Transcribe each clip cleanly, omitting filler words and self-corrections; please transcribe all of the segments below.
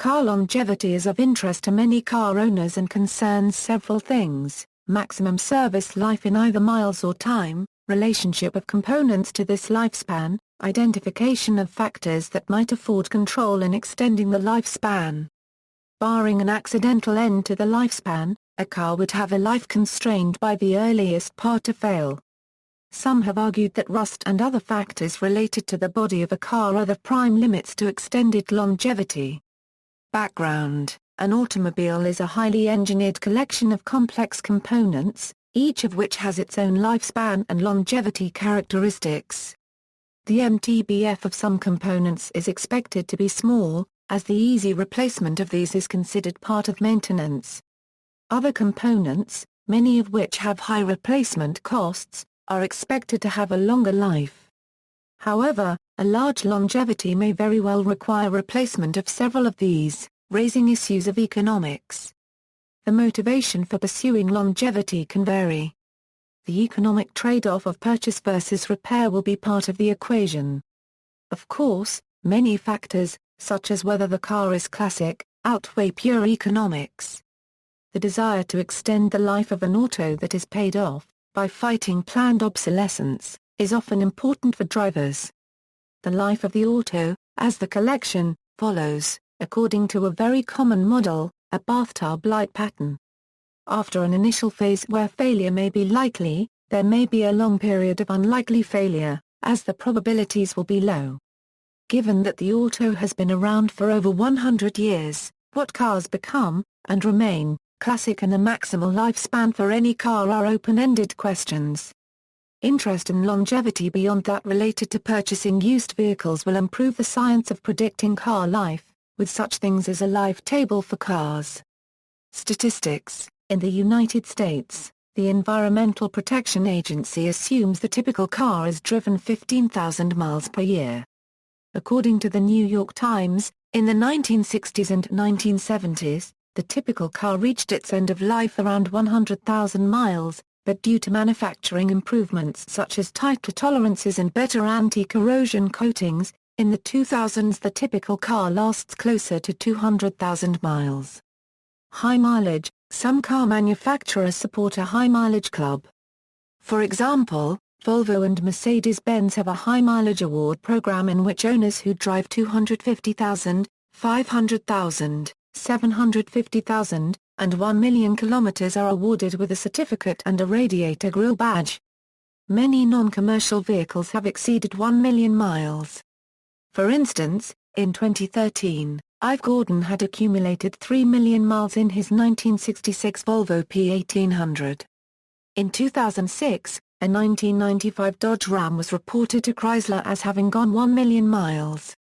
Car longevity is of interest to many car owners and concerns several things: maximum service life in either miles or time, relationship of components to this lifespan, identification of factors that might afford control in extending the lifespan. Barring an accidental end to the lifespan, a car would have a life constrained by the earliest part to fail. Some have argued that rust and other factors related to the body of a car are the prime limits to extended longevity. Background: an automobile is a highly engineered collection of complex components, each of which has its own lifespan and longevity characteristics. The MTBF of some components is expected to be small, as the easy replacement of these is considered part of maintenance. Other components, many of which have high replacement costs, are expected to have a longer life. However, a large longevity may very well require replacement of several of these, raising issues of economics. The motivation for pursuing longevity can vary. The economic trade-off of purchase versus repair will be part of the equation. Of course, many factors, such as whether the car is classic, outweigh pure economics. The desire to extend the life of an auto that is paid off, by fighting planned obsolescence, is often important for drivers. The life of the auto, as the collection, follows, according to a very common model, a bathtub light pattern. After an initial phase where failure may be likely, there may be a long period of unlikely failure, as the probabilities will be low. Given that the auto has been around for over 100 years, what cars become, and remain, classic and the maximal lifespan for any car are open-ended questions. Interest in longevity beyond that related to purchasing used vehicles will improve the science of predicting car life, with such things as a life table for cars. Statistics: in the United States, the Environmental Protection Agency assumes the typical car is driven 15,000 miles per year. According to the New York Times, in the 1960s and 1970s, the typical car reached its end of life around 100,000 miles, but due to manufacturing improvements such as tighter tolerances and better anti-corrosion coatings, in the 2000s the typical car lasts closer to 200,000 miles. High mileage: some car manufacturers support a high-mileage club. For example, Volvo and Mercedes-Benz have a high-mileage award program in which owners who drive 250,000, 500,000, 750,000, and 1 million kilometers are awarded with a certificate and a radiator grille badge. Many non-commercial vehicles have exceeded 1 million miles. For instance, in 2013, Ive Gordon had accumulated 3 million miles in his 1966 Volvo P1800. In 2006, a 1995 Dodge Ram was reported to Chrysler as having gone 1 million miles.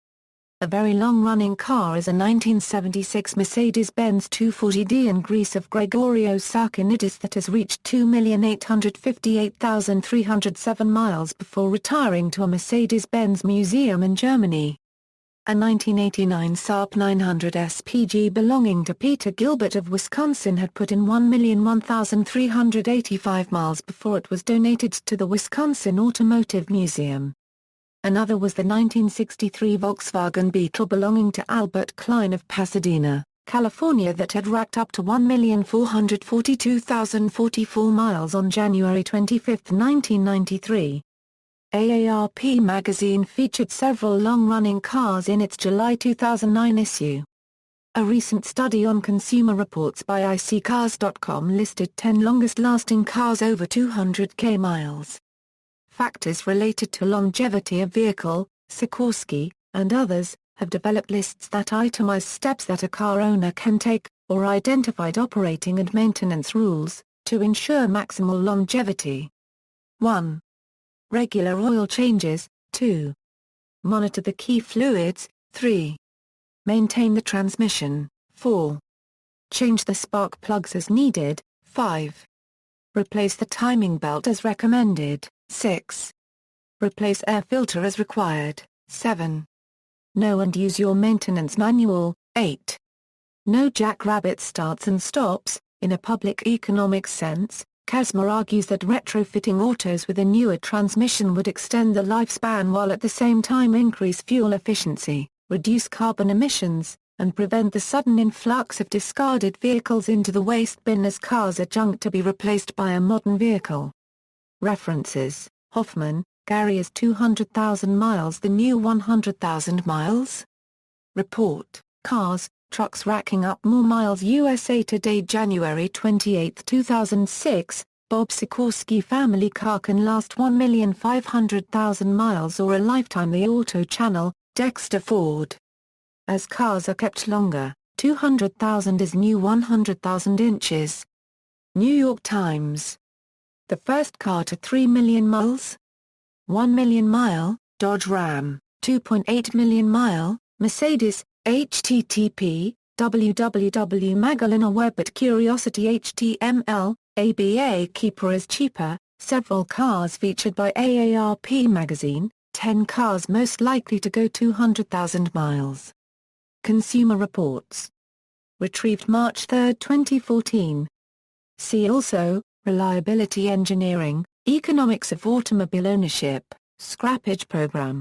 A very long-running car is a 1976 Mercedes-Benz 240d in Greece of Gregorio Sarkinidis that has reached 2,858,307 miles before retiring to a Mercedes-Benz museum in Germany. A 1989 Saab 900 SPG belonging to Peter Gilbert of Wisconsin had put in 1,001,385 miles before it was donated to the Wisconsin Automotive Museum. Another was the 1963 Volkswagen Beetle belonging to Albert Klein of Pasadena, California that had racked up to 1,442,044 miles on January 25, 1993. AARP magazine featured several long-running cars in its July 2009 issue. A recent study on Consumer Reports by iSeeCars.com listed 10 longest-lasting cars over 200k miles. Factors related to longevity of vehicle, Sikorsky, and others, have developed lists that itemize steps that a car owner can take, or identified operating and maintenance rules, to ensure maximal longevity. 1. Regular oil changes. 2. Monitor the key fluids. 3. Maintain the transmission. 4. Change the spark plugs as needed. 5. Replace the timing belt as recommended. 6. Replace air filter as required. 7. Know and use your maintenance manual. 8. No jackrabbit starts and stops. In a public economic sense, Kasmer argues that retrofitting autos with a newer transmission would extend the lifespan while at the same time increase fuel efficiency, reduce carbon emissions, and prevent the sudden influx of discarded vehicles into the waste bin as cars are junk to be replaced by a modern vehicle. References: Hoffman, Gary. Is 200,000 miles the new 100,000 miles? Report, Cars, Trucks Racking Up More Miles. USA Today, January 28, 2006. Bob Sikorsky. Family car can last 1,500,000 miles or a lifetime. The Auto Channel, Dexter Ford. As cars are kept longer, 200,000 is new 100,000 inches. New York Times. The first car to 3 million miles? 1 million mile, Dodge Ram, 2.8 million mile, Mercedes. http www.magazine.web at Curiosity HTML. ABA Keeper is cheaper. Several cars featured by AARP magazine. 10 cars most likely to go 200,000 miles. Consumer Reports. Retrieved March 3, 2014. See also, Reliability Engineering, Economics of Automobile Ownership, Scrappage Program.